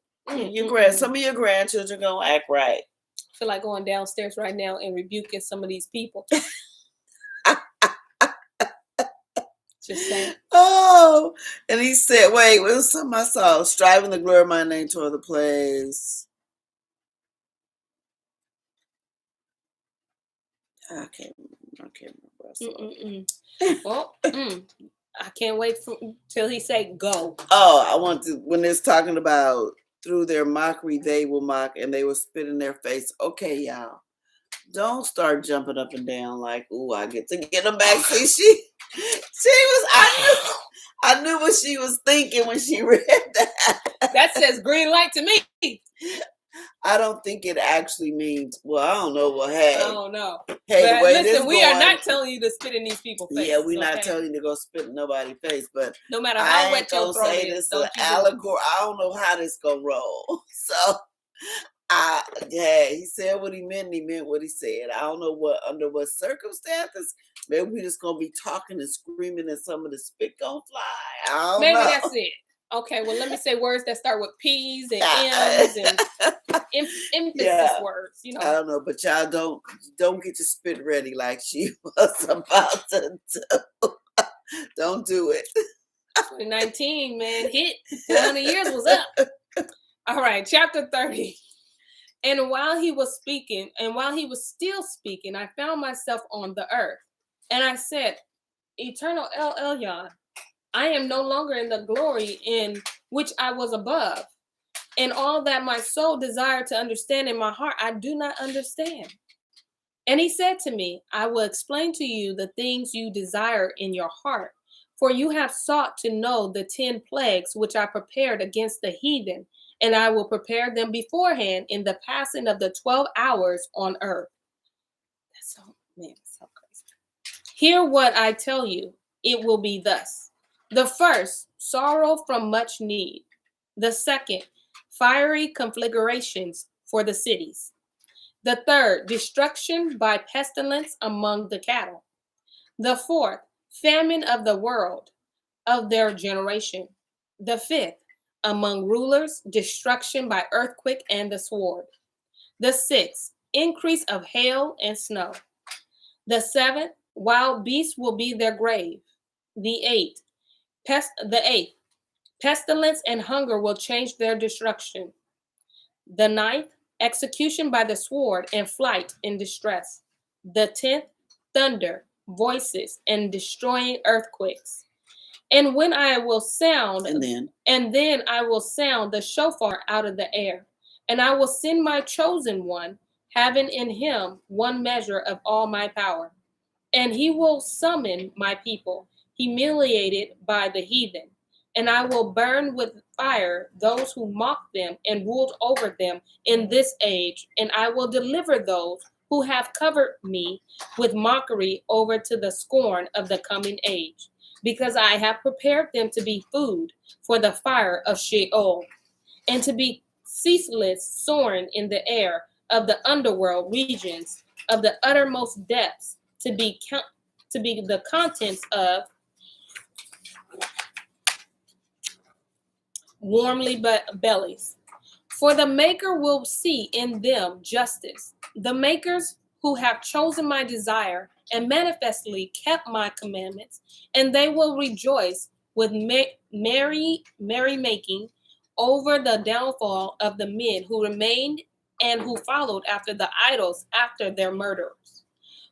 Speaker 2: Some of your grandchildren going to act right.
Speaker 1: I feel like going downstairs right now and rebuking some of these people. Just saying.
Speaker 2: Oh, and he said, wait, what was something I saw? Striving to glory my name toward the place. I can't remember.
Speaker 1: Well, I can't wait till he say go.
Speaker 2: Oh, I want to, when it's talking about through their mockery, they will mock and they will spit in their face. Okay, y'all. Don't start jumping up and down like, ooh, I get to get them back. See, she was, I knew what she was thinking when she read that.
Speaker 1: That says green light to me.
Speaker 2: I don't think it actually means, well, I don't know. Well, hey.
Speaker 1: I don't know.
Speaker 2: Hey,
Speaker 1: but
Speaker 2: the way
Speaker 1: listen, we
Speaker 2: going,
Speaker 1: are not telling you to spit in these people's faces.
Speaker 2: Yeah, we're not telling you to go spit in nobody's face, but
Speaker 1: no matter how wet your throat is,
Speaker 2: this is allegory. I don't know how this gonna roll. So, he said what he meant. And he meant what he said. I don't know under what circumstances. Maybe we just gonna be talking and screaming, and some of the spit gonna fly. I don't know.
Speaker 1: Maybe that's it. Okay, well, let me say words that start with P's and M's and emphasis words. You know,
Speaker 2: I don't know, but y'all don't get your spit ready like she was about to do. Don't do it.
Speaker 1: 2019, man, hit. 100 years was up. All right, chapter 30. And while he was still speaking, I found myself on the earth, and I said, "Eternal El Elyon, I am no longer in the glory in which I was above, and all that my soul desired to understand in my heart, I do not understand." And he said to me, "I will explain to you the things you desire in your heart, for you have sought to know the 10 plagues which I prepared against the heathen, and I will prepare them beforehand in the passing of the 12 hours on earth." That's so crazy. Hear what I tell you. It will be thus. The first, sorrow from much need. The second, fiery conflagrations for the cities. The third, destruction by pestilence among the cattle. The fourth, famine of the world of their generation. The fifth, among rulers, destruction by earthquake and the sword. The sixth, increase of hail and snow. The seventh, wild beasts will be their grave. The eighth, Pestilence and hunger will change their destruction. The 9th, execution by the sword and flight in distress. The 10th, thunder, voices, and destroying earthquakes. And when I will sound, and then I will sound the shofar out of the air, and I will send my chosen one, having in him one measure of all my power. And he will summon my people, humiliated by the heathen. And I will burn with fire those who mocked them and ruled over them in this age. And I will deliver those who have covered me with mockery over to the scorn of the coming age, because I have prepared them to be food for the fire of Sheol, and to be ceaseless soaring in the air of the underworld regions of the uttermost depths, to be the contents of warmly bellies. For the Maker will see in them justice, the makers who have chosen my desire and manifestly kept my commandments, and they will rejoice with merrymaking over the downfall of the men who remained and who followed after the idols after their murderers.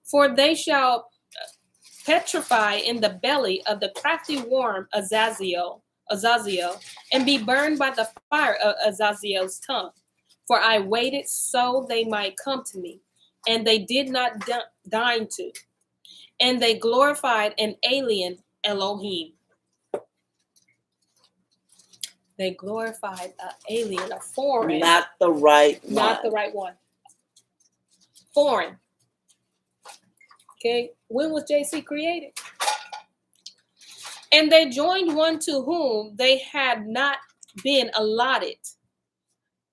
Speaker 1: For they shall petrify in the belly of the crafty worm Azazel, and be burned by the fire of Azazel's tongue. For I waited so they might come to me, and they did not deign to. And they glorified an alien Elohim. They glorified an alien, a foreign.
Speaker 2: Not the right one.
Speaker 1: Not the right one. Foreign. Okay, when was JC created? And they joined one to whom they had not been allotted.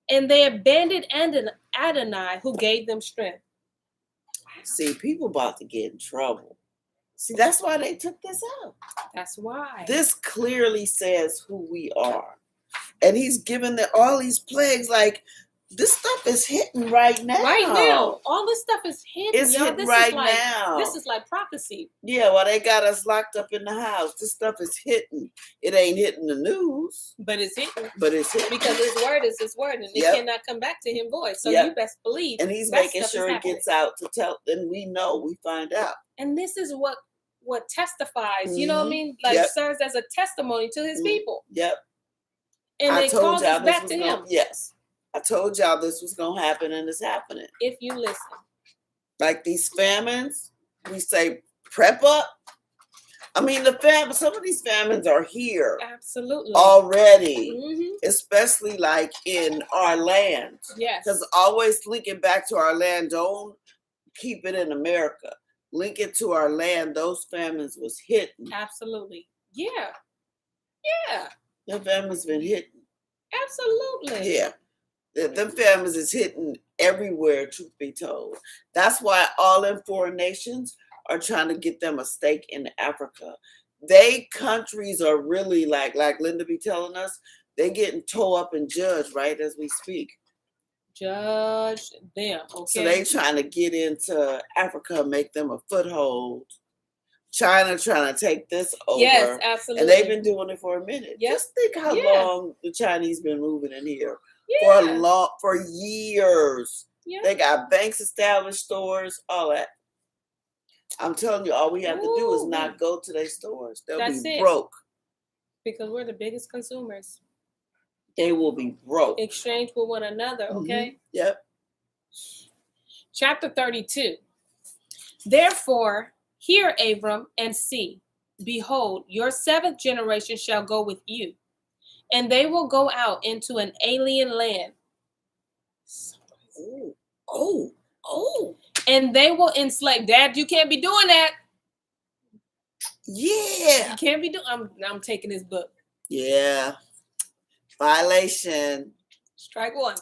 Speaker 1: And they abandoned Adonai, who gave them strength.
Speaker 2: See, people about to get in trouble. See, that's why they took this out.
Speaker 1: That's why.
Speaker 2: This clearly says who we are. And he's given all these plagues, like, this stuff is hitting right now.
Speaker 1: Right now. All this stuff is hidden.
Speaker 2: It's
Speaker 1: y'all.
Speaker 2: hitting
Speaker 1: This
Speaker 2: right
Speaker 1: is like,
Speaker 2: now.
Speaker 1: This is like prophecy.
Speaker 2: Yeah, well, they got us locked up in the house. This stuff is hitting. It ain't hitting the news.
Speaker 1: But it's hitting.
Speaker 2: But it's hitting.
Speaker 1: Because his word is his word, and it cannot come back to him void. So you best believe.
Speaker 2: And he's making sure it gets out to tell. Then we know, we find out.
Speaker 1: And this is what testifies, you know what I mean? Like serves as a testimony to his people.
Speaker 2: Yep.
Speaker 1: And they called us back to him.
Speaker 2: Yes. I told y'all this was going to happen, and it's happening.
Speaker 1: If you listen.
Speaker 2: Like these famines, we say prep up. I mean, some of these famines are here.
Speaker 1: Absolutely.
Speaker 2: Already. Especially like in our land.
Speaker 1: Yes.
Speaker 2: Because always linking back to our land, don't keep it in America. Link it to our land. Those famines was hitting.
Speaker 1: Absolutely. Yeah. Yeah.
Speaker 2: The famines been hitting.
Speaker 1: Absolutely.
Speaker 2: Yeah. Them famines is hitting everywhere, truth be told. That's why all them foreign nations are trying to get them a stake in Africa. They countries are really like Linda be telling us, they getting towed up and judged right as we speak.
Speaker 1: Judge them. Okay.
Speaker 2: So they trying to get into Africa, make them a foothold. China trying to take this over.
Speaker 1: Yes, absolutely.
Speaker 2: And they've been doing it for a minute.
Speaker 1: Yep.
Speaker 2: Just think how long the Chinese been moving in here.
Speaker 1: Yeah.
Speaker 2: For years.
Speaker 1: Yeah.
Speaker 2: They got banks established, stores, all that. I'm telling you, all we have to do is not go to their stores. They'll be broke.
Speaker 1: Because we're the biggest consumers.
Speaker 2: They will be broke.
Speaker 1: Exchange with one another, okay?
Speaker 2: Yep.
Speaker 1: Chapter 32. Therefore, hear, Abram, and see. Behold, your 7th generation shall go with you, and they will go out into an alien land.
Speaker 2: Oh.
Speaker 1: And they will enslave. Dad, you can't be doing that.
Speaker 2: Yeah.
Speaker 1: You can't be doing. I'm taking his book.
Speaker 2: Yeah. Violation.
Speaker 1: Strike one.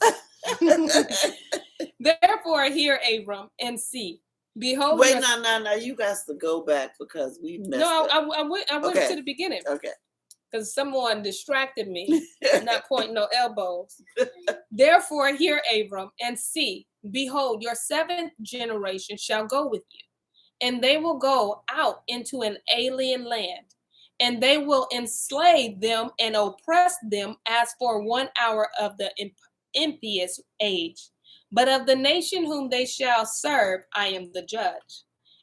Speaker 1: Therefore, hear, Abram, and see. Behold.
Speaker 2: Wait, no. You got to go back because we messed up.
Speaker 1: I went to the beginning.
Speaker 2: Okay.
Speaker 1: Because someone distracted me, not pointing no elbows. Therefore, hear, Abram, and see. Behold, your 7th generation shall go with you, and they will go out into an alien land, and they will enslave them and oppress them as for 1 hour of the impious age. But of the nation whom they shall serve, I am the judge.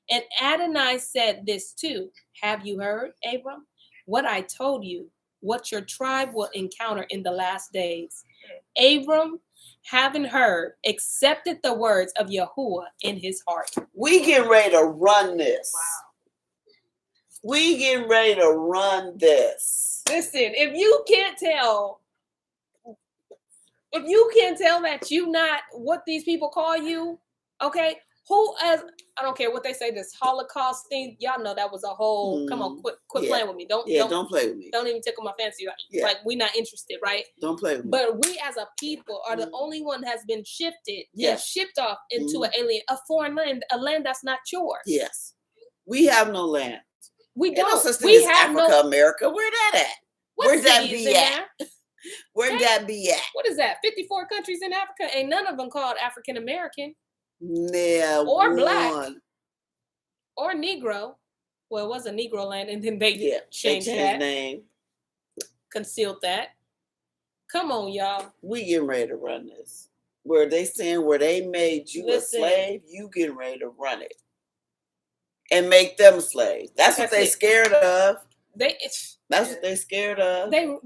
Speaker 1: And Adonai said this too. Have you heard, Abram, what I told you, what your tribe will encounter in the last days? Abram, having heard, accepted the words of Yahuwah in his heart.
Speaker 2: We getting ready to run this.
Speaker 3: Wow.
Speaker 2: We getting ready to run this.
Speaker 1: Listen, if you can't tell that you not what these people call you, okay, who as I don't care what they say, this Holocaust thing, y'all know that was a whole come on, quit playing with me. Don't
Speaker 2: play with me.
Speaker 1: Don't even tickle my fancy.
Speaker 2: Yeah.
Speaker 1: Like we're not interested, right?
Speaker 2: Don't play with me.
Speaker 1: But we as a people are the only one has been shifted and
Speaker 2: Yes.
Speaker 1: shipped off into an alien, a foreign land, a land that's not yours.
Speaker 2: Yes. We have no land.
Speaker 1: We
Speaker 2: Ain't no
Speaker 1: don't.
Speaker 2: such thing
Speaker 1: We
Speaker 2: as
Speaker 1: have
Speaker 2: Africa,
Speaker 1: no.
Speaker 2: America. Where that at?
Speaker 1: What
Speaker 2: Where'd that
Speaker 1: city is
Speaker 2: be
Speaker 1: in
Speaker 2: at?
Speaker 1: there?
Speaker 2: Where'd that be at?
Speaker 1: What is that? 54 countries in Africa. Ain't none of them called African American
Speaker 2: Yeah.
Speaker 1: or black or Negro. Well, it was a Negro land, and then they changed that,
Speaker 2: name.
Speaker 1: concealed that. Come on, y'all.
Speaker 2: We getting ready to run this. Where they saying where they made you
Speaker 1: Listen.
Speaker 2: a slave, you getting ready to run it. And make them slaves. That's what they
Speaker 1: it.
Speaker 2: scared of.
Speaker 1: That's
Speaker 2: what they scared of.
Speaker 1: They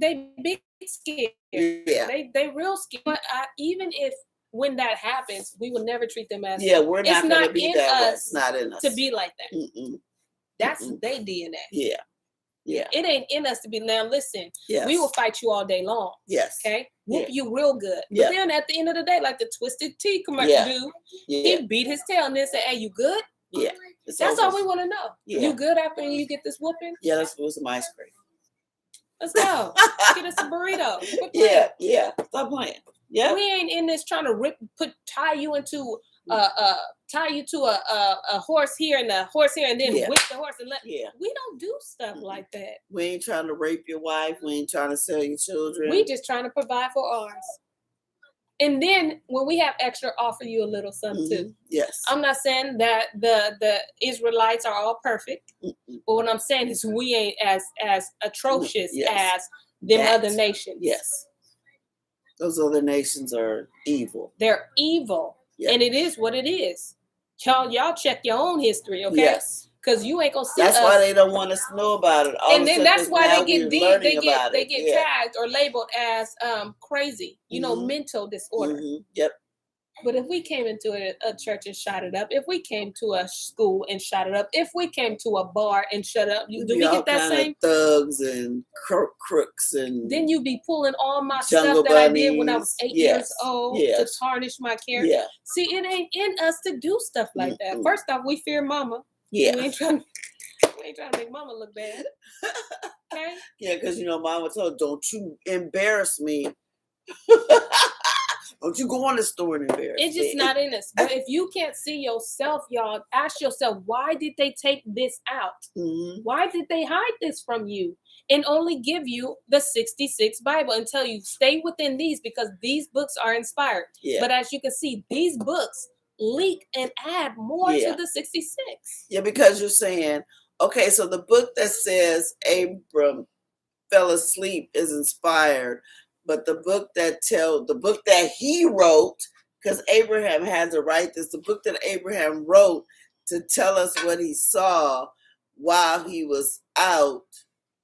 Speaker 1: big scared.
Speaker 2: Yeah.
Speaker 1: They real scared. But even if when that happens, we will never treat them as
Speaker 2: we're not
Speaker 1: it's
Speaker 2: going to
Speaker 1: not
Speaker 2: be
Speaker 1: in
Speaker 2: that way.
Speaker 1: us
Speaker 2: It's not in us
Speaker 1: to be like that.
Speaker 2: Mm-mm.
Speaker 1: That's their DNA.
Speaker 2: Yeah.
Speaker 1: It ain't in us to be. Now listen,
Speaker 2: Yes.
Speaker 1: we will fight you all day long.
Speaker 2: Yes.
Speaker 1: Okay, whoop you real good. But
Speaker 2: Yeah.
Speaker 1: then at the end of the day, like the Twisted Tea commercial dude, he beat his tail and then said, "Hey, you good?"
Speaker 2: Yeah.
Speaker 1: That's all we want to know.
Speaker 2: Yeah.
Speaker 1: You good after you get this whooping?
Speaker 2: Yeah, let's do some ice cream.
Speaker 1: Let's go. Get us a burrito. Quit playing.
Speaker 2: Yeah. Stop playing. Yeah.
Speaker 1: We ain't in this trying to tie you to a horse here and a horse here and then whip the horse and let.
Speaker 2: Yeah.
Speaker 1: We don't do stuff like that.
Speaker 2: We ain't trying to rape your wife. We ain't trying to sell your children.
Speaker 1: We just trying to provide for ours. And then when we have extra, offer you a little something too.
Speaker 2: Yes.
Speaker 1: I'm not saying that the Israelites are all perfect, but what I'm saying is we ain't as atrocious as them other nations.
Speaker 2: Yes. Those other nations are evil.
Speaker 1: They're evil.
Speaker 2: Yeah.
Speaker 1: And it is what it is. Y'all check your own history, okay?
Speaker 2: Yes.
Speaker 1: Because you ain't gonna see
Speaker 2: That's
Speaker 1: us.
Speaker 2: why they don't want us to know about it.
Speaker 1: And then that's why they get tagged or labeled as crazy, mental disorder.
Speaker 2: Yep.
Speaker 1: But if we came into a church and shot it up, if we came to a school and shot it up, if we came to a bar and shut up, do we get that same
Speaker 2: thugs and crooks and
Speaker 1: then you be pulling all my
Speaker 2: Jungle
Speaker 1: stuff that I did when I was 8
Speaker 2: Yes.
Speaker 1: years old
Speaker 2: Yes.
Speaker 1: to tarnish my character.
Speaker 2: Yeah.
Speaker 1: See, it ain't in us to do stuff like that. First off, we fear mama.
Speaker 2: Yeah.
Speaker 1: We ain't trying to make mama look bad. Okay?
Speaker 2: Yeah, because mama told, don't you embarrass me. Don't you go on the store and embarrass me.
Speaker 1: It's just not in us. But if you can't see yourself, y'all, ask yourself, why did they take this out?
Speaker 2: Mm-hmm.
Speaker 1: Why did they hide this from you and only give you the 66 Bible and tell you stay within these because these books are inspired?
Speaker 2: Yeah.
Speaker 1: But as you can see, these books leak and add more to the 66.
Speaker 2: Yeah, because you're saying, okay, so the book that says Abram fell asleep is inspired, but the book that he wrote, because Abraham had to write this, the book that Abraham wrote to tell us what he saw while he was out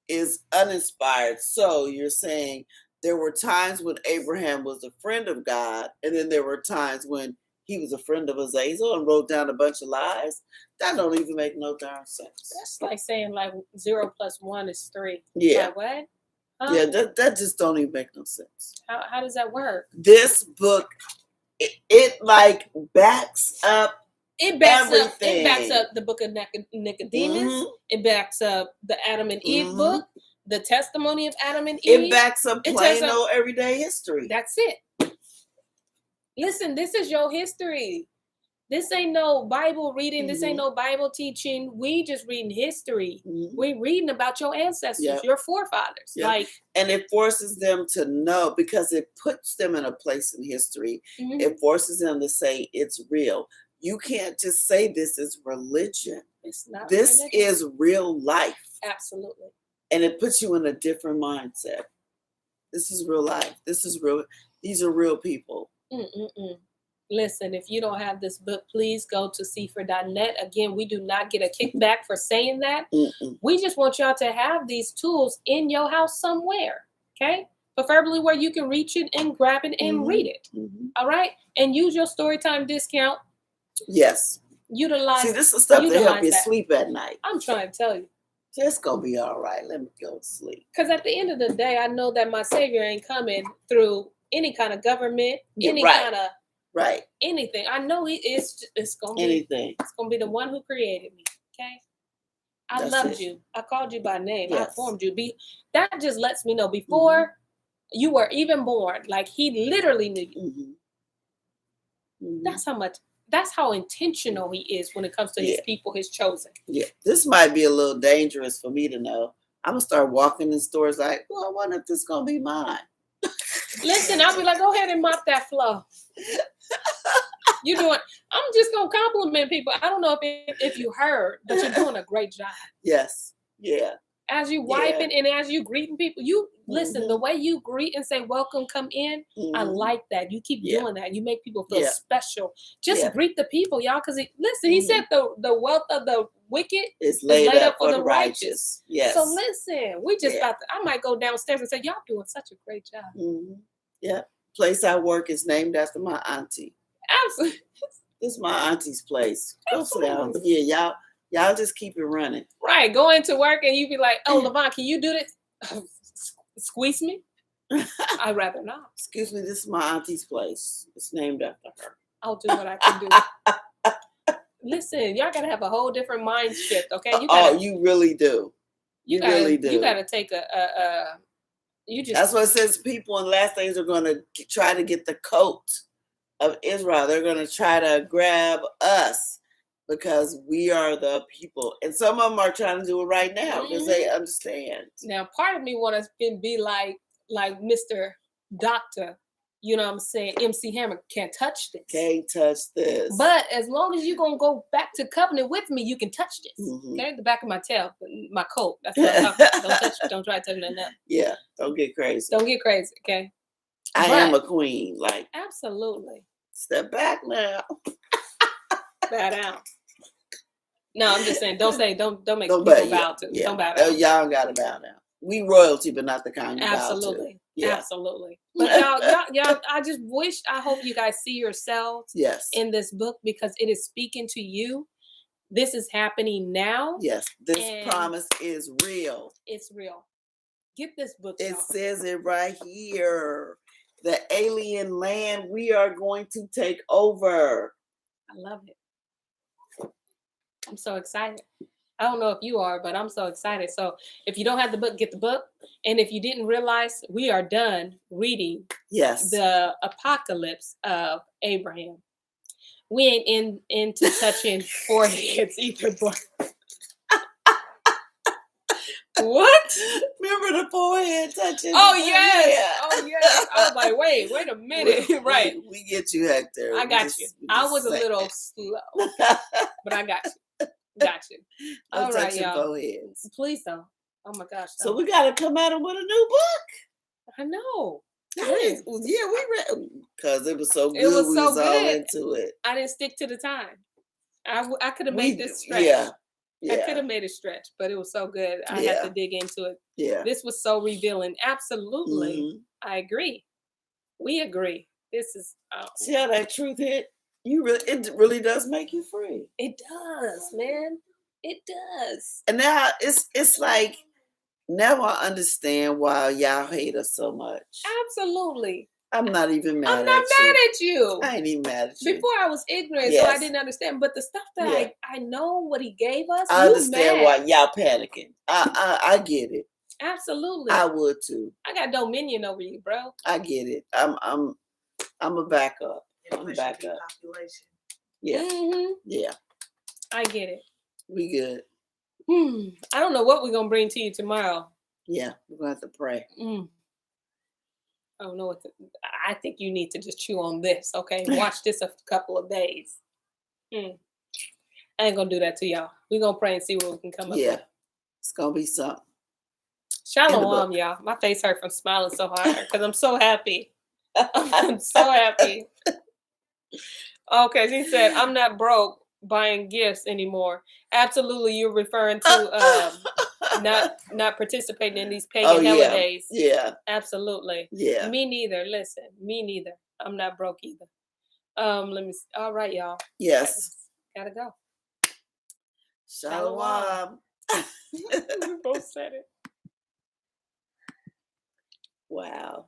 Speaker 2: is uninspired. So you're saying there were times when Abraham was a friend of God, and then there were times when he was a friend of Azazel and wrote down a bunch of lies. That don't even make no darn sense.
Speaker 1: That's like saying 0 + 1 is 3.
Speaker 2: Yeah.
Speaker 1: Like what? Huh?
Speaker 2: Yeah, that just don't even make no sense.
Speaker 1: How does that work?
Speaker 2: This book, it backs up.
Speaker 1: It backs
Speaker 2: everything.
Speaker 1: It backs up the book of Nicodemus.
Speaker 2: Mm-hmm.
Speaker 1: It backs up the Adam and Eve book, the testimony of Adam and Eve.
Speaker 2: It backs up plain old everyday history.
Speaker 1: That's it. Listen, this is your history. This ain't no Bible reading. This ain't no Bible teaching. We just reading history. We reading about your ancestors, your forefathers.
Speaker 2: Yep. And it forces them to know, because it puts them in a place in history. It forces them to say it's real. You can't just say this is religion.
Speaker 1: It's not.
Speaker 2: This
Speaker 1: religion.
Speaker 2: is real life.
Speaker 1: Absolutely.
Speaker 2: and it puts you in a different mindset. This is real life. This is real. These are real people.
Speaker 1: Listen, if you don't have this book, please go to cipher.net. Again, we do not get a kickback for saying that. We just want y'all to have these tools in your house somewhere, okay? Preferably where you can reach it and grab it and read it, all right? And use your storytime discount.
Speaker 2: Yes.
Speaker 1: Utilize.
Speaker 2: See, this is stuff to help you
Speaker 1: that.
Speaker 2: sleep at night.
Speaker 1: I'm trying to tell you.
Speaker 2: It's going to be all right. Let me go to sleep.
Speaker 1: Because at the end of the day, I know that my Savior ain't coming through any kind of government, any kind of anything. I know it's gonna be
Speaker 2: anything.
Speaker 1: It's gonna be the one who created me. Okay. I loved you. I called you by name.
Speaker 2: Yes.
Speaker 1: I formed you. That just lets me know before you were even born, like he literally knew you. That's how intentional he is when it comes to his people, his chosen.
Speaker 2: Yeah. This might be a little dangerous for me to know. I'm gonna start walking in stores like, well, I wonder if this is gonna be mine.
Speaker 1: Listen, I'll be like, go ahead and mop that floor. I'm just gonna compliment people. I don't know if you heard, but you're doing a great job.
Speaker 2: Yes. Yeah.
Speaker 1: As you wiping and as you greeting people, you listen, the way you greet and say, welcome, come in. I like that. You keep doing that. You make people feel special. Just greet the people, y'all. Because he said the wealth of the wicked
Speaker 2: is laid up for the righteous. Yes.
Speaker 1: So listen, we just I might go downstairs and say, y'all doing such a great job.
Speaker 2: Yeah. Place I work is named after my auntie.
Speaker 1: Absolutely.
Speaker 2: This is my auntie's place. Go sit down. Yeah, y'all just keep it running.
Speaker 1: Right. Go into work and you be like, oh, Levon, can you do this? Squeeze me? I'd rather not.
Speaker 2: Excuse me, this is my auntie's place. It's named after her.
Speaker 1: I'll do what I can do. Listen, y'all gotta have a whole different mind shift, okay?
Speaker 2: You really do. You really do.
Speaker 1: You gotta take
Speaker 2: That's what it says. People in last days are going to try to get the coat of Israel. They're going to try to grab us because we are the people. And some of them are trying to do it right now because they understand.
Speaker 1: Now, part of me wants to be like Mr. Doctor. You know what I'm saying? MC Hammer can't touch this.
Speaker 2: Can't touch this.
Speaker 1: But as long as you're going to go back to covenant with me, you can touch this. Okay? The back of my tail, my coat. That's what I'm talking about. Don't touch it. Don't try to touch nothing else.
Speaker 2: Yeah. Don't get crazy.
Speaker 1: Don't get crazy, okay?
Speaker 2: I am a queen. Like,
Speaker 1: absolutely.
Speaker 2: Step back now.
Speaker 1: Bow down. No, I'm just saying, don't make people bow to.
Speaker 2: Yeah.
Speaker 1: Don't bow down.
Speaker 2: Y'all gotta bow down. We royalty, but not the kind you bow to. Yeah.
Speaker 1: Absolutely. But y'all, I hope you guys see yourselves in this book because it is speaking to you. This is happening now.
Speaker 2: Yes. This promise is real.
Speaker 1: It's real. Get this book.
Speaker 2: It says it right here. The alien land we are going to take over.
Speaker 1: I love it. I'm so excited. I don't know if you are, but I'm so excited. So if you don't have the book, get the book. And if you didn't realize, we are done reading the apocalypse of Abraham. We ain't into touching foreheads either, but what?
Speaker 2: Remember the forehead touching?
Speaker 1: Oh yes. Yeah. Oh yes. I was like, wait a minute. Right.
Speaker 2: We get you, Hector.
Speaker 1: I got you. I was a little slow, but I got you. Got you. All right, y'all.
Speaker 2: Foreheads.
Speaker 1: Please don't. Oh my gosh.
Speaker 2: So we got to come at him with a new book.
Speaker 1: I know.
Speaker 2: Yeah, we read because it was so good. It was we was all into it.
Speaker 1: I didn't stick to the time. I could have made this stretch. I could have made it stretch, but it was so good. I had to dig into it. Yeah. This was so revealing. Absolutely. I agree. We agree. This is
Speaker 2: see how that truth hit? It really does make you free.
Speaker 1: It does, man. It does.
Speaker 2: And now it's like now I understand why y'all hate us so much.
Speaker 1: Absolutely.
Speaker 2: I'm not even mad at you.
Speaker 1: I'm not mad at you.
Speaker 2: I ain't even mad at you.
Speaker 1: Before I was ignorant, so I didn't understand. But the stuff that I know what he gave us,
Speaker 2: I understand why y'all panicking. I get it.
Speaker 1: Absolutely.
Speaker 2: I would too.
Speaker 1: I got dominion over you, bro.
Speaker 2: I get it. I'm a backup. I'm a backup. Yeah. Yeah.
Speaker 1: I get it.
Speaker 2: We good.
Speaker 1: I don't know what we're gonna bring to you tomorrow.
Speaker 2: Yeah, we're gonna have to pray.
Speaker 1: I don't know what I think you need to just chew on this, okay? Watch this a couple of days. I ain't gonna do that to y'all. We're gonna pray and see what we can come up with.
Speaker 2: It's gonna be something.
Speaker 1: Shalom, y'all. My face hurt from smiling so hard because I'm so happy. I'm so happy. Okay, she said, I'm not broke buying gifts anymore. Absolutely, you're referring to not participating in these pagan holidays.
Speaker 2: Yeah.
Speaker 1: Absolutely.
Speaker 2: Yeah.
Speaker 1: Me neither. Listen, me neither. I'm not broke either. Let me see. All right, y'all.
Speaker 2: Yes.
Speaker 1: Gotta go.
Speaker 2: Shalom.
Speaker 1: We both said it.
Speaker 2: Wow.